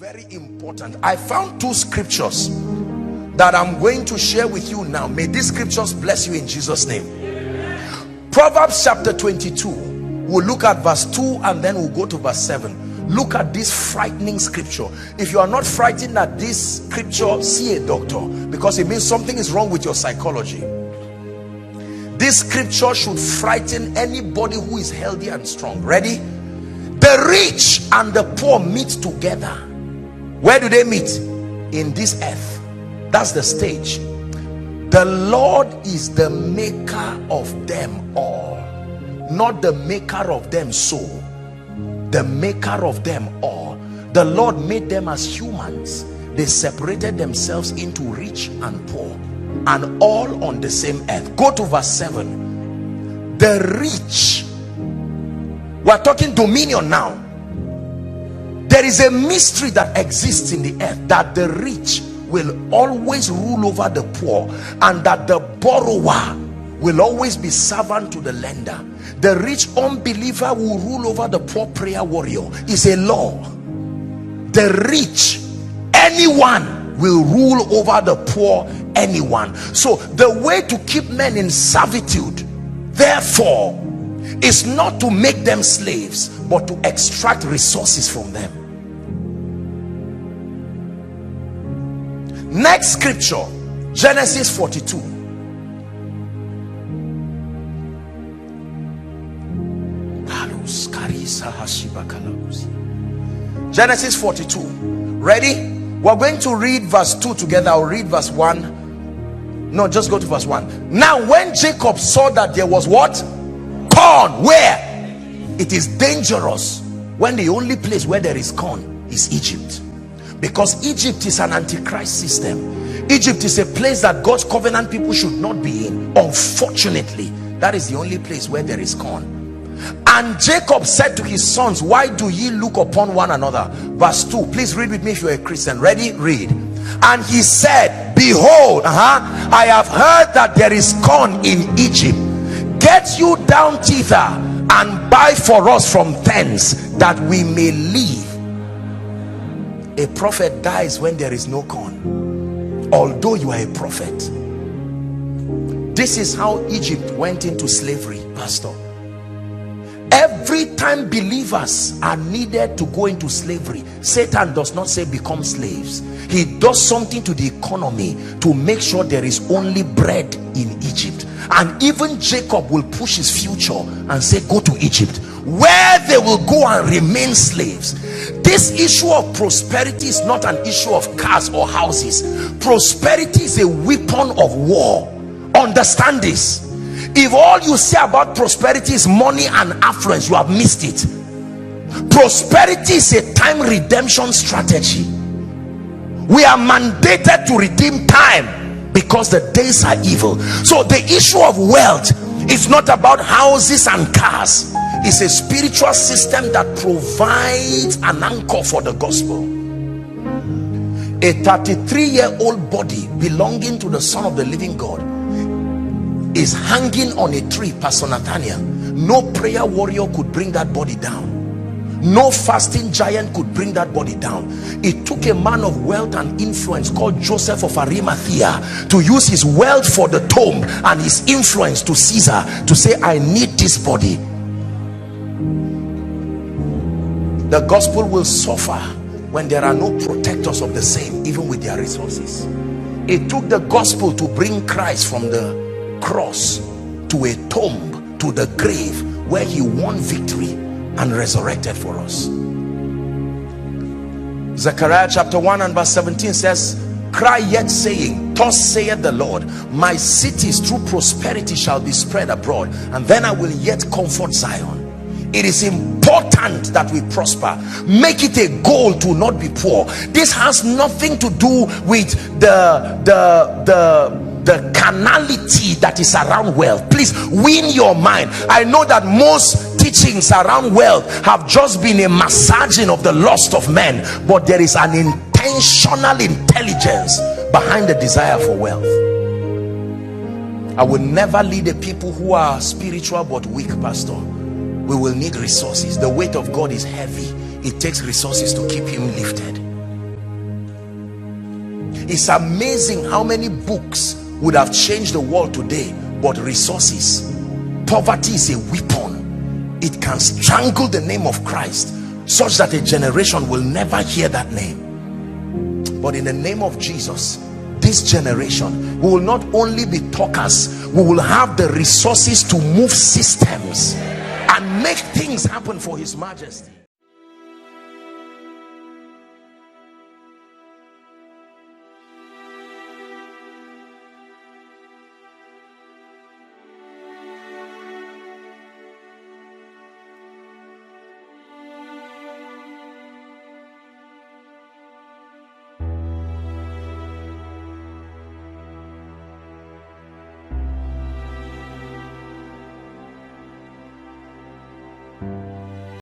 very important. I found two scriptures that I'm going to share with you now. May these scriptures bless you in Jesus' name. Proverbs chapter 22. We'll look at verse 2 and then we'll go to verse 7. Look at this frightening scripture. If you are not frightened at this scripture, see a doctor, because it means something is wrong with your psychology. This scripture should frighten anybody who is healthy and strong. Ready? The rich and the poor meet together. Where do they meet? In this earth. That's the stage. The Lord is the maker of them all, not the maker of them so. The maker of them all. The Lord made them as humans. They separated themselves into rich and poor, and all on the same earth. Go to verse 7. The rich, we're talking dominion now. There is a mystery that exists in the earth, that the rich will always rule over the poor, and that the borrower will always be servant to the lender. The rich unbeliever will rule over the poor prayer warrior. It's a law. The rich, anyone will rule over the poor, anyone. So the way to keep men in servitude, therefore, is not to make them slaves, but to extract resources from them. Next scripture, Genesis 42. Genesis 42. Ready? We're going to read verse 2 together. I'll read verse 1. No, just go to verse 1. Now when Jacob saw that there was what? Corn. Where? It is dangerous when the only place where there is corn is Egypt, because Egypt is an antichrist system. Egypt is a place that God's covenant people should not be in. Unfortunately, that is the only place where there is corn. And Jacob said to his sons, why do ye look upon one another? Verse 2. Please read with me if you're a Christian. Ready? Read. And he said, behold, I have heard that there is corn in Egypt. Get you down thither and buy for us from thence, that we may live. A prophet dies when there is no corn, although you are a prophet. This is how Egypt went into slavery, Pastor. Every time believers are needed to go into slavery, Satan does not say become slaves. He does something to the economy to make sure there is only bread in Egypt. And even Jacob will push his future and say, go to Egypt, where they will go and remain slaves. This issue of prosperity is not an issue of cars or houses. Prosperity is a weapon of war. Understand this. If all you say about prosperity is money and affluence, you have missed it. Prosperity is a time redemption strategy. We are mandated to redeem time because the days are evil. So the issue of wealth is not about houses and cars. It's a spiritual system that provides an anchor for the gospel. A 33-year-old body belonging to the Son of the living God is hanging on a tree, Pastor Nathaniel. No prayer warrior could bring that body down. No fasting giant could bring that body down. It took a man of wealth and influence called Joseph of Arimathea to use his wealth for the tomb and his influence to Caesar to say, I need this body. The gospel will suffer when there are no protectors of the same, even with their resources. It took the gospel to bring Christ from the cross to a tomb, to the grave, where he won victory and resurrected for us. Zechariah chapter 1 and verse 17 says, cry yet saying, thus saith the Lord, my cities through prosperity shall be spread abroad, and then I will yet comfort Zion. It is important that we prosper. Make it a goal to not be poor. This has nothing to do with the carnality that is around wealth. Please win your mind. I know that most teachings around wealth have just been a massaging of the lust of men, but there is an intentional intelligence behind the desire for wealth. I will never lead a people who are spiritual but weak, Pastor. We will need resources. The weight of God is heavy. It takes resources to keep him lifted. It's amazing how many books would have changed the world today, but resources. Poverty is a weapon. It can strangle the name of Christ such that a generation will never hear that name. But in the name of Jesus, this generation, we will not only be talkers, we will have the resources to move systems and make things happen for His Majesty.